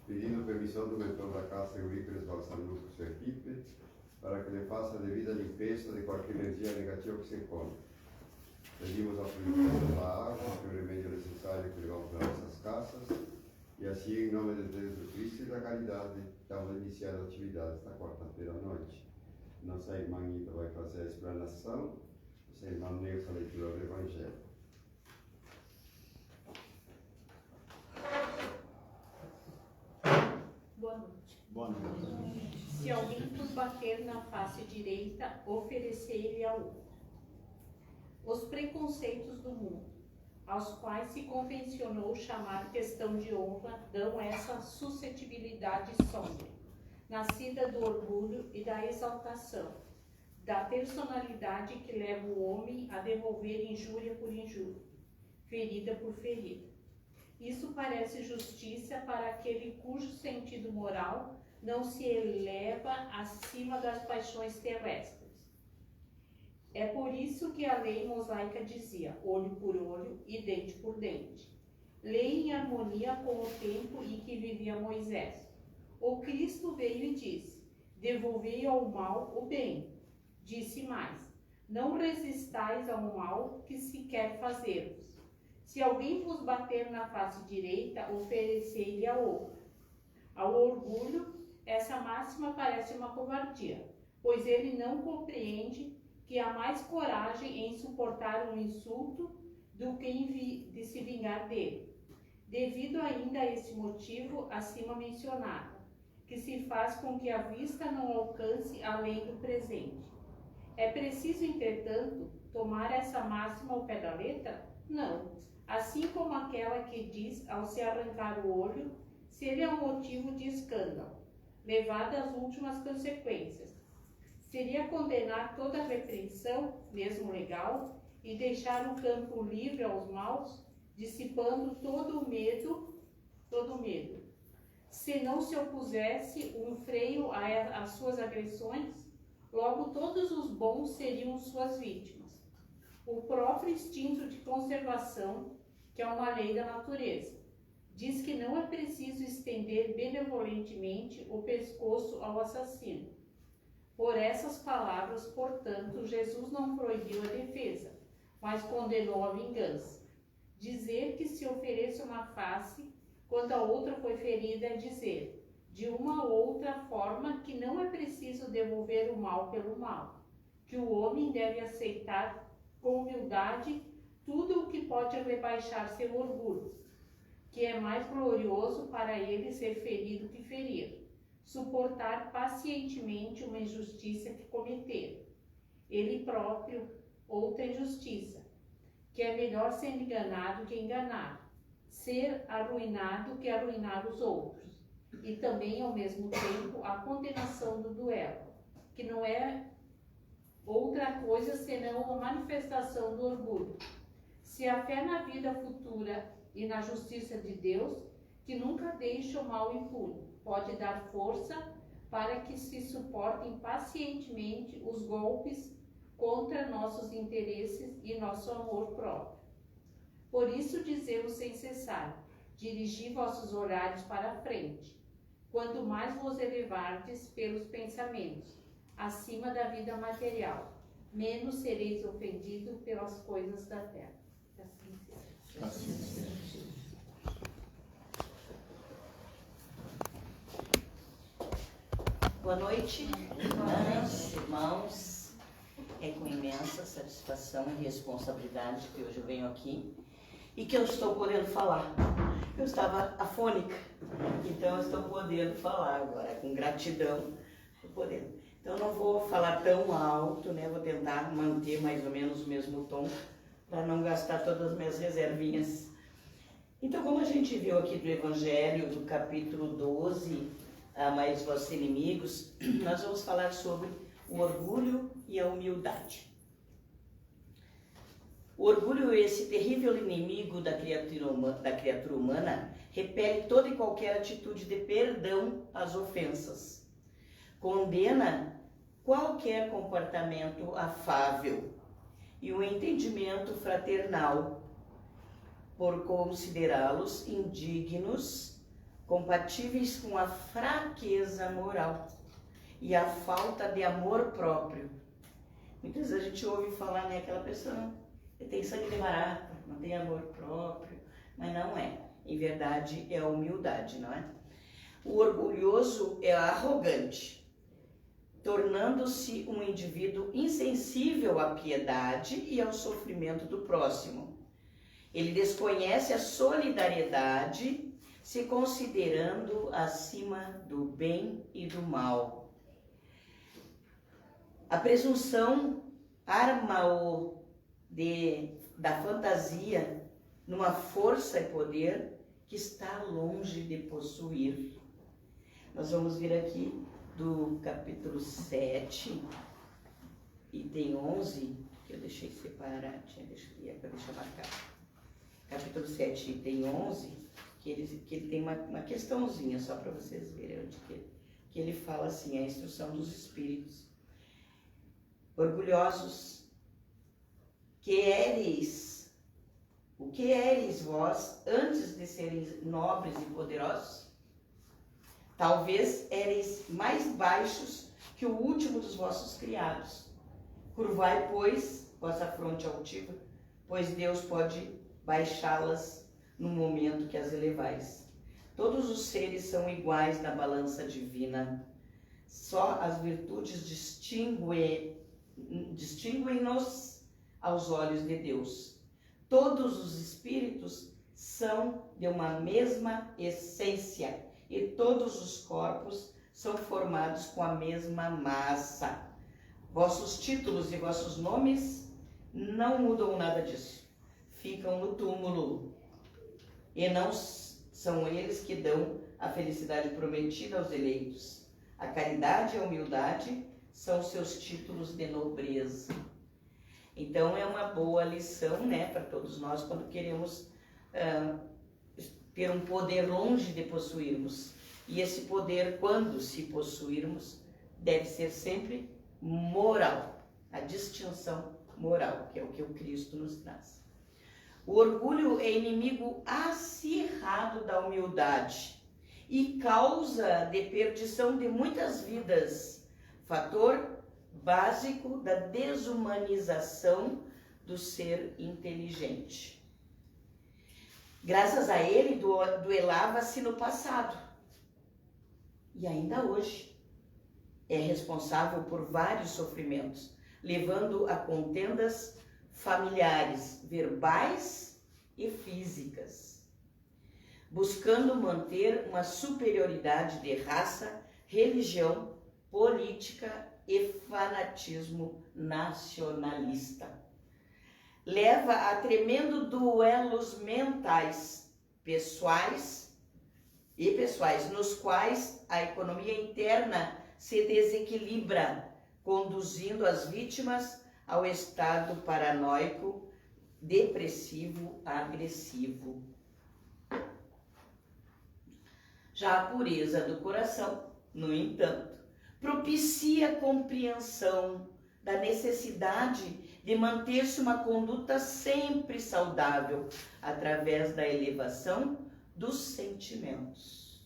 pedindo permissão do mentor da Casa Eurípides Balsanuk e sua equipe para que lhe faça a devida limpeza de qualquer energia negativa que se encontre. Pedimos a purificação da água, que é o remédio necessário que levamos para nossas casas, e assim, em nome de Deus, do Cristo e da caridade, estamos iniciando a atividade esta quarta-feira à noite. Nossa irmã Ita vai fazer a explanação, nossa irmã Neuza a leitura do Evangelho. Boa noite. Boa noite. Se alguém vos bater na face direita, oferecei-lhe a outra. Os preconceitos do mundo, aos quais se convencionou chamar questão de honra, dão essa suscetibilidade sombria, nascida do orgulho e da exaltação, da personalidade que leva o homem a devolver injúria por injúria, ferida por ferida. Isso parece justiça para aquele cujo sentido moral não se eleva acima das paixões terrestres. É por isso que a lei mosaica dizia, olho por olho e dente por dente. Lei em harmonia com o tempo em que vivia Moisés. O Cristo veio e disse, devolvei ao mal o bem. Disse mais, não resistais ao mal que se quer fazer-vos. Se alguém vos bater na face direita, oferecei-lhe a outra. Ao orgulho, essa máxima parece uma covardia, pois ele não compreende que há mais coragem em suportar um insulto do que de se vingar dele. Devido ainda a esse motivo acima mencionado, que se faz com que a vista não alcance além do presente. É preciso, entretanto, tomar essa máxima ao pé da letra? Não. Assim como aquela que diz, ao se arrancar o olho, seria um motivo de escândalo, levado às últimas consequências. Seria condenar toda repreensão, mesmo legal, e deixar o campo livre aos maus, dissipando todo o medo. Se não se opusesse um freio às suas agressões, logo todos os bons seriam suas vítimas. O próprio instinto de conservação, que é uma lei da natureza, diz que não é preciso estender benevolentemente o pescoço ao assassino. Por essas palavras, portanto, Jesus não proibiu a defesa, mas condenou a vingança. Dizer que se ofereça uma face, quando a outra foi ferida, é dizer, de uma outra forma, que não é preciso devolver o mal pelo mal, que o homem deve aceitar com humildade tudo o que pode rebaixar seu orgulho, que é mais glorioso para ele ser ferido que ferir, suportar pacientemente uma injustiça que cometer, ele próprio outra injustiça, que é melhor ser enganado que enganar, ser arruinado que arruinar os outros, e também, ao mesmo tempo, a condenação do duelo, que não é outra coisa senão uma manifestação do orgulho. Se a fé na vida futura e na justiça de Deus, que nunca deixa o mal impune, pode dar força para que se suportem pacientemente os golpes contra nossos interesses e nosso amor próprio. Por isso dizemos sem cessar, dirigi vossos olhares para a frente, quanto mais vos elevardes pelos pensamentos, acima da vida material, menos sereis ofendidos pelas coisas da terra. Assim seja. Boa noite, irmãs, irmãos. É com imensa satisfação e responsabilidade que hoje eu venho aqui e que eu estou podendo falar. Eu estava afônica, então eu estou podendo falar agora, com gratidão, estou podendo. Então eu não vou falar tão alto, né? Vou tentar manter mais ou menos o mesmo tom, para não gastar todas as minhas reservinhas. Então, como a gente viu aqui do Evangelho, do capítulo 12, Amai os vossos inimigos, nós vamos falar sobre o orgulho e a humildade. O orgulho, esse terrível inimigo da criatura humana, repele toda e qualquer atitude de perdão às ofensas. Condena qualquer comportamento afável e o entendimento fraternal, por considerá-los indignos compatíveis com a fraqueza moral e a falta de amor próprio. Muitas vezes a gente ouve falar, né, aquela pessoa tem sangue de barata, não tem amor próprio, mas não é. Em verdade, é a humildade, não é? O orgulhoso é arrogante, tornando-se um indivíduo insensível à piedade e ao sofrimento do próximo. Ele desconhece a solidariedade, se considerando acima do bem e do mal. A presunção arma-o da fantasia numa força e poder que está longe de possuir. Nós vamos vir aqui do capítulo 7, item 11, que eu deixei separadinho, deixa marcar. Capítulo 7, item 11, que ele tem uma questãozinha, só para vocês verem onde que ele fala assim, a instrução dos espíritos. Orgulhosos, o que éreis vós antes de seres nobres e poderosos? Talvez éreis mais baixos que o último dos vossos criados. Curvai, pois, vossa fronte altiva, pois Deus pode baixá-las no momento que as elevais. Todos os seres são iguais na balança divina. Só as virtudes distinguem-nos aos olhos de Deus. Todos os espíritos são de uma mesma essência e todos os corpos são formados com a mesma massa. Vossos títulos e vossos nomes não mudam nada disso. Ficam no túmulo. E não são eles que dão a felicidade prometida aos eleitos. A caridade e a humildade são seus títulos de nobreza. Então é uma boa lição, né, para todos nós quando queremos ter um poder longe de possuirmos. E esse poder, quando se possuirmos, deve ser sempre moral, a distinção moral, que é o que o Cristo nos traz. O orgulho é inimigo acirrado da humildade e causa de perdição de muitas vidas, fator básico da desumanização do ser inteligente. Graças a ele, duelava-se no passado e ainda hoje é responsável por vários sofrimentos, levando a contendas familiares, verbais e físicas, buscando manter uma superioridade de raça, religião, política e fanatismo nacionalista. Leva a tremendo duelos mentais, pessoais, nos quais a economia interna se desequilibra, conduzindo as vítimas ao estado paranoico, depressivo, agressivo. Já a pureza do coração, no entanto, propicia a compreensão da necessidade de manter-se uma conduta sempre saudável através da elevação dos sentimentos,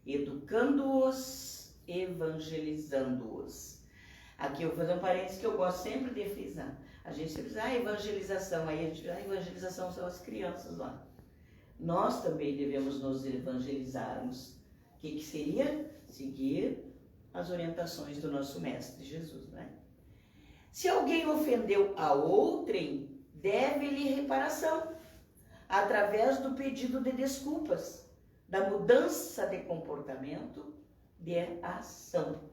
educando-os, evangelizando-os. Aqui eu vou fazer um parênteses que eu gosto sempre de frisar. A gente sempre diz, evangelização, aí a evangelização são as crianças lá. Nós também devemos nos evangelizarmos. O que seria? Seguir as orientações do nosso Mestre Jesus, né? Se alguém ofendeu a outrem, deve-lhe reparação, através do pedido de desculpas, da mudança de comportamento, de ação.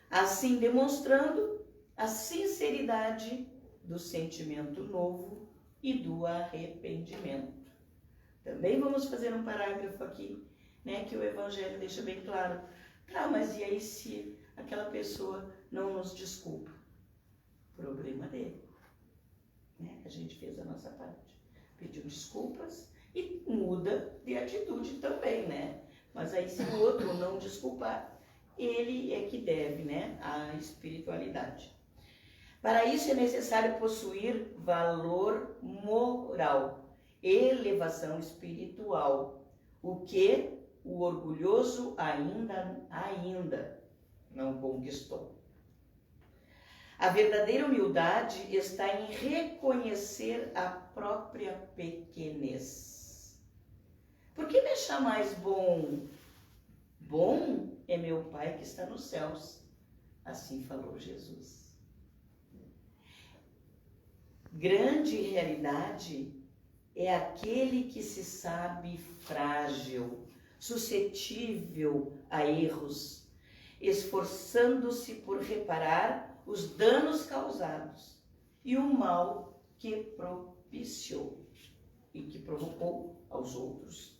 Assim demonstrando a sinceridade do sentimento novo e do arrependimento. Também vamos fazer um parágrafo aqui, né, que o Evangelho deixa bem claro. Mas e aí se aquela pessoa não nos desculpa? Problema dele. Né? A gente fez a nossa parte. Pediu desculpas e muda de atitude também, né? Mas aí se o outro não desculpar, ele é que deve, né, a espiritualidade. Para isso é necessário possuir valor moral, elevação espiritual, o que o orgulhoso ainda não conquistou. A verdadeira humildade está em reconhecer a própria pequenez. Por que me achar mais bom? Bom é meu Pai que está nos céus. Assim falou Jesus. Grande realidade é aquele que se sabe frágil, suscetível a erros, esforçando-se por reparar os danos causados e o mal que propiciou e que provocou aos outros.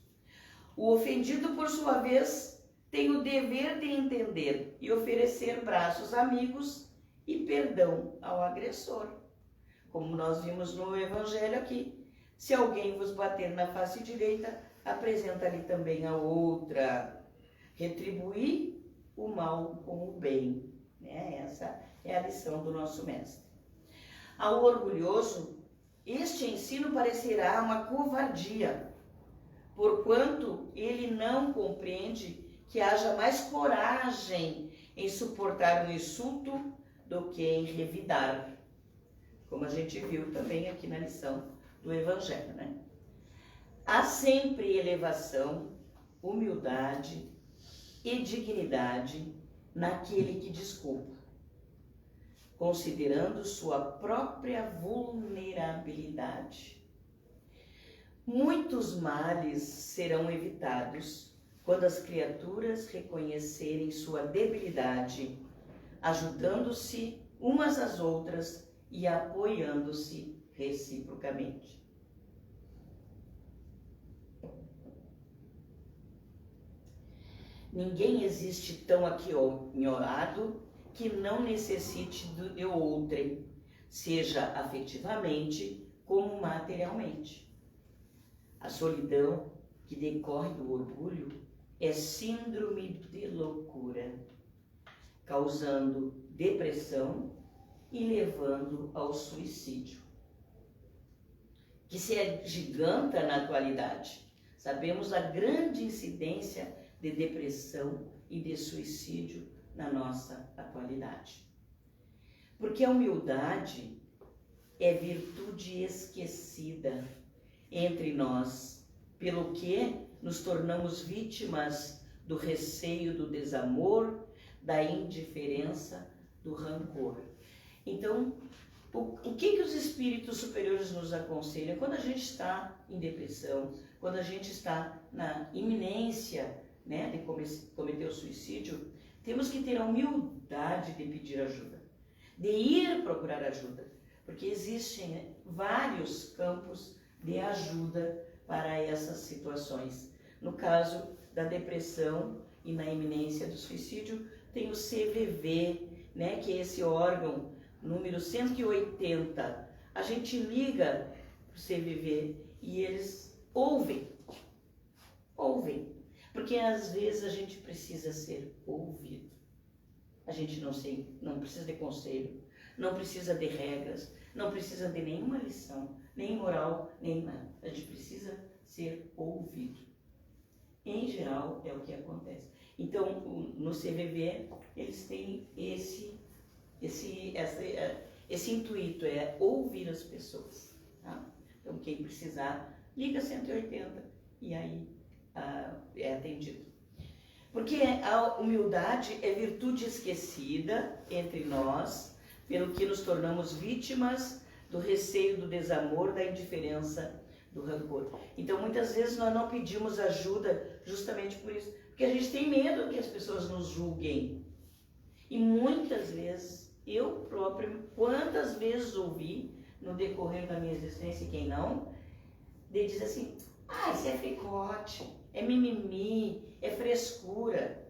O ofendido, por sua vez, tem o dever de entender e oferecer braços amigos e perdão ao agressor. Como nós vimos no Evangelho aqui, se alguém vos bater na face direita, apresenta-lhe também a outra. Retribuir o mal com o bem. Essa é a lição do nosso mestre. Ao orgulhoso, este ensino parecerá uma covardia, porquanto ele não compreende que haja mais coragem em suportar um insulto do que em revidar, como a gente viu também aqui na lição do Evangelho, né? Há sempre elevação, humildade e dignidade naquele que desculpa, considerando sua própria vulnerabilidade. Muitos males serão evitados quando as criaturas reconhecerem sua debilidade, ajudando-se umas às outras e apoiando-se reciprocamente. Ninguém existe tão aquinhoado que não necessite de outrem, seja afetivamente como materialmente. A solidão que decorre do orgulho é síndrome de loucura, causando depressão e levando ao suicídio, que se agiganta na atualidade. Sabemos a grande incidência de depressão e de suicídio na nossa atualidade. Porque a humildade é virtude esquecida entre nós, pelo que nos tornamos vítimas do receio, do desamor, da indiferença, do rancor. Então, o que os espíritos superiores nos aconselham? Quando a gente está em depressão, quando a gente está na iminência, né, de cometer o suicídio, temos que ter a humildade de pedir ajuda, de ir procurar ajuda, porque existem vários campos de ajuda para essas situações. No caso da depressão e na iminência do suicídio, tem o CVV, né, que é esse órgão número 180. A gente liga para o CVV e eles ouvem, porque às vezes a gente precisa ser ouvido. A gente não precisa de conselho, não precisa de regras, não precisa de nenhuma lição, nem moral, nem nada. A gente precisa ser ouvido. Em geral, é o que acontece. Então, no CVV, eles têm esse intuito, é ouvir as pessoas. Tá? Então, quem precisar, liga 180 e aí é atendido. Porque a humildade é virtude esquecida entre nós, pelo que nos tornamos vítimas do receio, do desamor, da indiferença, do rancor. Então, muitas vezes nós não pedimos ajuda justamente por isso, porque a gente tem medo que as pessoas nos julguem. E muitas vezes, eu própria, quantas vezes ouvi no decorrer da minha existência, e quem não, de dizer assim, isso é fricote, é mimimi, é frescura,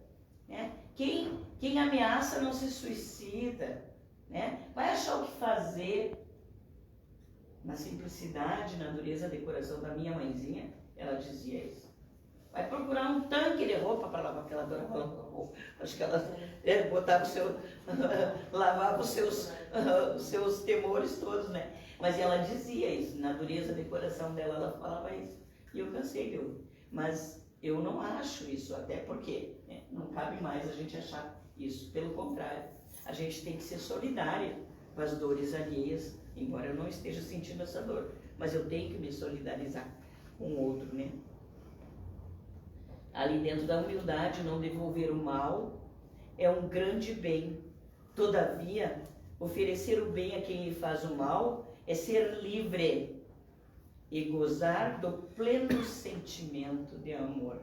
né? Quem ameaça não se suicida, né? Vai achar o que fazer. Na simplicidade, na dureza de coração da minha mãezinha, ela dizia isso. Vai procurar um tanque de roupa para lavar, porque ela adorava lavar roupa. Acho que ela botava lavava os seus temores todos, né? Mas ela dizia isso, na dureza de coração dela, ela falava isso. E eu cansei de ouvir. Mas Eu não acho isso, até porque não cabe mais a gente achar isso. Pelo contrário, a gente tem que ser solidária com as dores alheias, embora eu não esteja sentindo essa dor, mas eu tenho que me solidarizar com o outro, né? Ali dentro da humildade, não devolver o mal é um grande bem. Todavia, oferecer o bem a quem lhe faz o mal é ser livre e gozar do pleno sentimento de amor.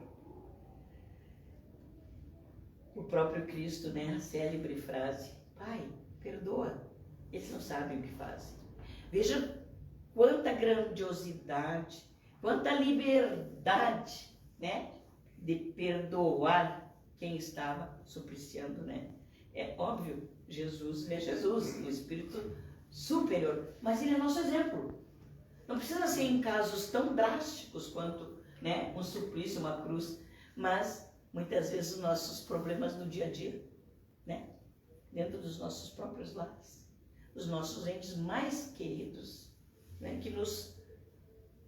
O próprio Cristo, né, a célebre frase: Pai, perdoa, eles não sabem o que fazem. Veja quanta grandiosidade, quanta liberdade, né, de perdoar quem estava supliciando, né? É óbvio, Jesus é Jesus, o Espírito superior, mas ele é nosso exemplo. Não precisa ser em casos tão drásticos quanto, né, um suplício, uma cruz, mas muitas vezes os nossos problemas no dia a dia, né, dentro dos nossos próprios lares, os nossos entes mais queridos, né, que nos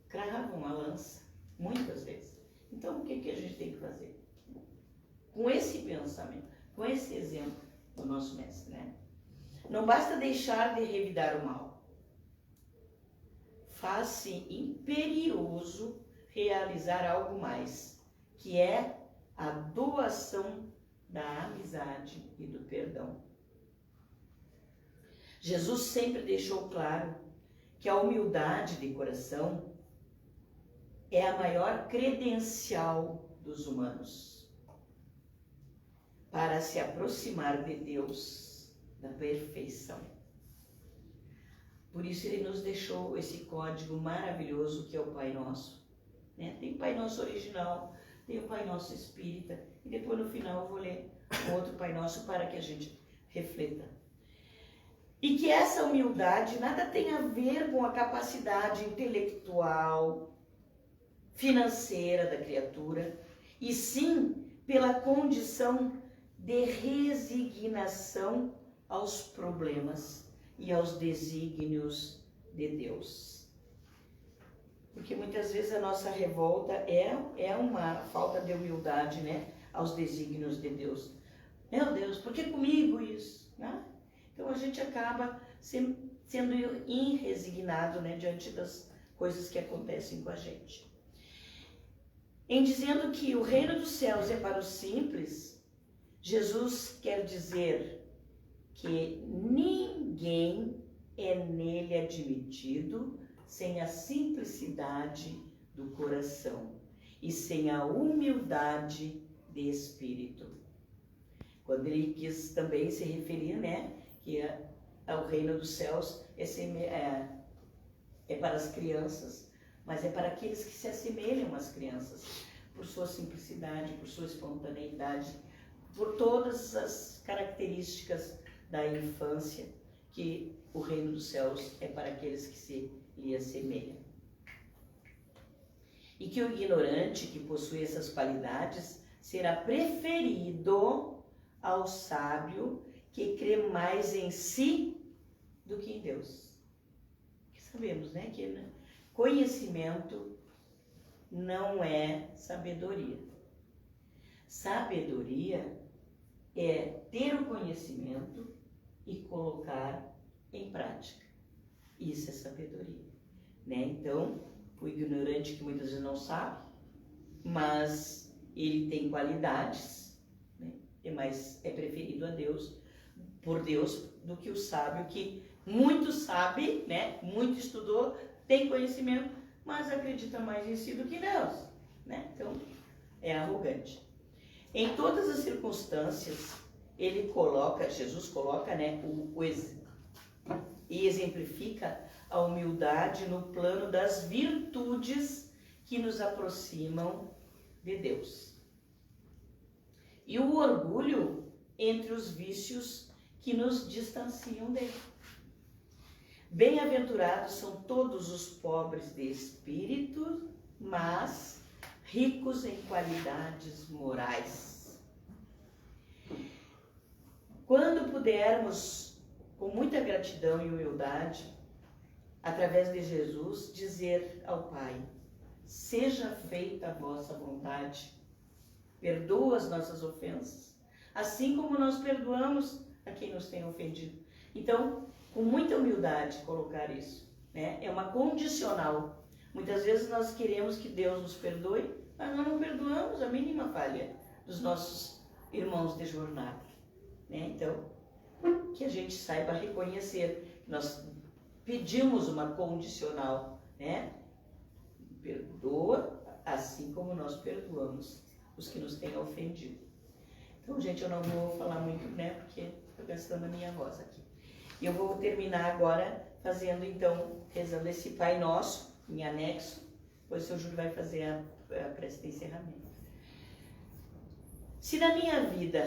cravam a lança, muitas vezes. Então, o que a gente tem que fazer? Com esse pensamento, com esse exemplo do nosso mestre, né? Não basta deixar de revidar o mal. Faz-se imperioso realizar algo mais, que é a doação da amizade e do perdão. Jesus sempre deixou claro que a humildade de coração é a maior credencial dos humanos para se aproximar de Deus, da perfeição. Por isso ele nos deixou esse código maravilhoso que é o Pai Nosso, né? Tem o Pai Nosso original, tem o Pai Nosso espírita, e depois no final eu vou ler o outro Pai Nosso para que a gente reflita. E que essa humildade nada tem a ver com a capacidade intelectual, financeira da criatura, e sim pela condição de resignação aos problemas e aos desígnios de Deus. Porque muitas vezes a nossa revolta é uma falta de humildade, né, aos desígnios de Deus. Meu Deus, por que comigo isso? Né? Então a gente acaba sendo irresignado, né, diante das coisas que acontecem com a gente. Em dizendo que o reino dos céus é para os simples, Jesus quer dizer que ninguém é nele admitido sem a simplicidade do coração e sem a humildade de espírito. Quando ele quis também se referir, né, que o reino dos céus é para as crianças, mas é para aqueles que se assemelham às crianças, por sua simplicidade, por sua espontaneidade, por todas as características da infância, que o reino dos céus é para aqueles que se lhe assemelham. E que o ignorante que possui essas qualidades será preferido ao sábio que crê mais em si do que em Deus. Porque sabemos, né, que conhecimento não é sabedoria. Sabedoria é ter o conhecimento e colocar em prática. Isso é sabedoria, né? Então, o ignorante que muitas vezes não sabe, mas ele tem qualidades, né? É preferido a Deus, por Deus, do que o sábio que muito sabe, né? Muito estudou, tem conhecimento, mas acredita mais em si do que em Deus, né? Então, é arrogante. Em todas as circunstâncias, Jesus coloca, né, e exemplifica a humildade no plano das virtudes que nos aproximam de Deus. E o orgulho entre os vícios que nos distanciam dele. Bem-aventurados são todos os pobres de espírito, mas ricos em qualidades morais. Quando pudermos, com muita gratidão e humildade, através de Jesus, dizer ao Pai: seja feita a vossa vontade, perdoa as nossas ofensas, assim como nós perdoamos a quem nos tem ofendido. Então, com muita humildade colocar isso, né? É uma condicional. Muitas vezes nós queremos que Deus nos perdoe, mas nós não perdoamos a mínima falha dos nossos irmãos de jornada, né? Então, que a gente saiba reconhecer. Nós pedimos uma condicional, né? Perdoa assim como nós perdoamos os que nos têm ofendido. Então, gente, eu não vou falar muito, né? Porque estou gastando a minha voz aqui. E eu vou terminar agora fazendo, então, rezando esse Pai Nosso em anexo. Depois o seu Júlio vai fazer a prece de encerramento. Se na minha vida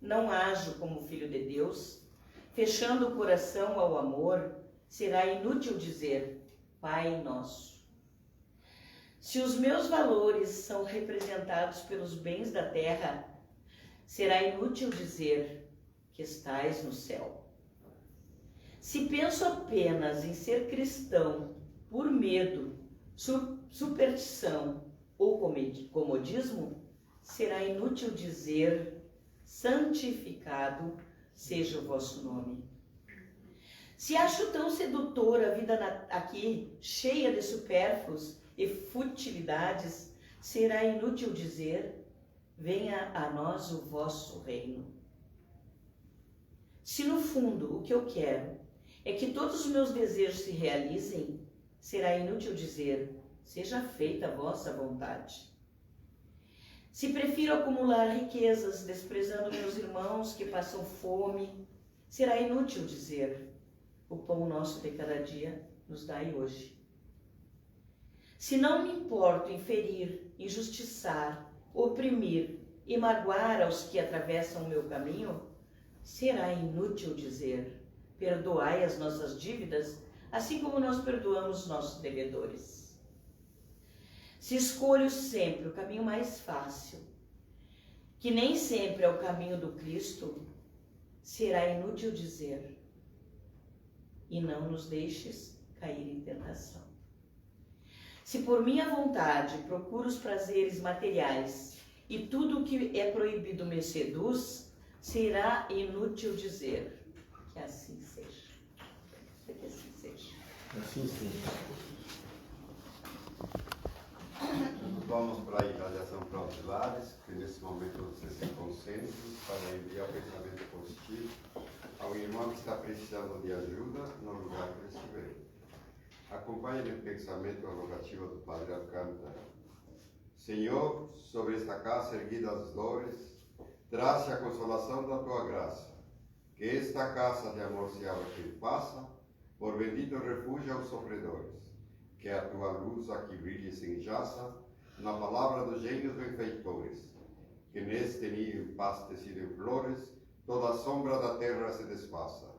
não ajo como filho de Deus, fechando o coração ao amor, será inútil dizer Pai Nosso. Se os meus valores são representados pelos bens da terra, será inútil dizer que estais no céu. Se penso apenas em ser cristão por medo, superstição ou comodismo, será inútil dizer santificado seja o vosso nome. Se acho tão sedutora a vida aqui, cheia de supérfluos e futilidades, será inútil dizer venha a nós o vosso reino. Se no fundo o que eu quero é que todos os meus desejos se realizem, será inútil dizer seja feita a vossa vontade. Se prefiro acumular riquezas, desprezando meus irmãos que passam fome, será inútil dizer o pão nosso de cada dia nos dai hoje. Se não me importo em ferir, injustiçar, oprimir e magoar aos que atravessam o meu caminho, será inútil dizer perdoai as nossas dívidas, assim como nós perdoamos nossos devedores. Se escolho sempre o caminho mais fácil, que nem sempre é o caminho do Cristo, será inútil dizer e não nos deixes cair em tentação. Se por minha vontade procuro os prazeres materiais e tudo o que é proibido me seduz, será inútil dizer que assim seja. Que assim seja. Assim seja. Vamos para a irradiação para os lares, que nesse momento vocês se concentrem para enviar o pensamento positivo ao irmão que está precisando de ajuda no lugar que ele estiver. Acompanhe o pensamento rogativo do Padre Alcântara. Senhor, sobre esta casa erguida as dores, traze a consolação da tua graça. Que esta casa de amor se abra quem passa, por bendito refúgio aos sofredores. Que a tua luz aqui brilhe sem jaça, na palavra dos gênios benfeitores. Que neste ninho em paz tecido em flores, toda a sombra da terra se desfaça.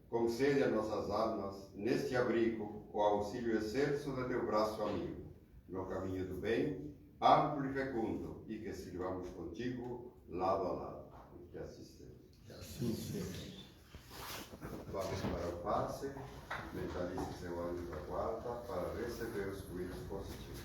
Concede a nossas almas, neste abrigo, o auxílio excelso de teu braço amigo, no caminho do bem, amplo e fecundo, e que sirvamos contigo, lado a lado. Que assim seja. Assim seja. Vamos para o passe, mentalize seu anjo da guarda para receber os fluidos positivos.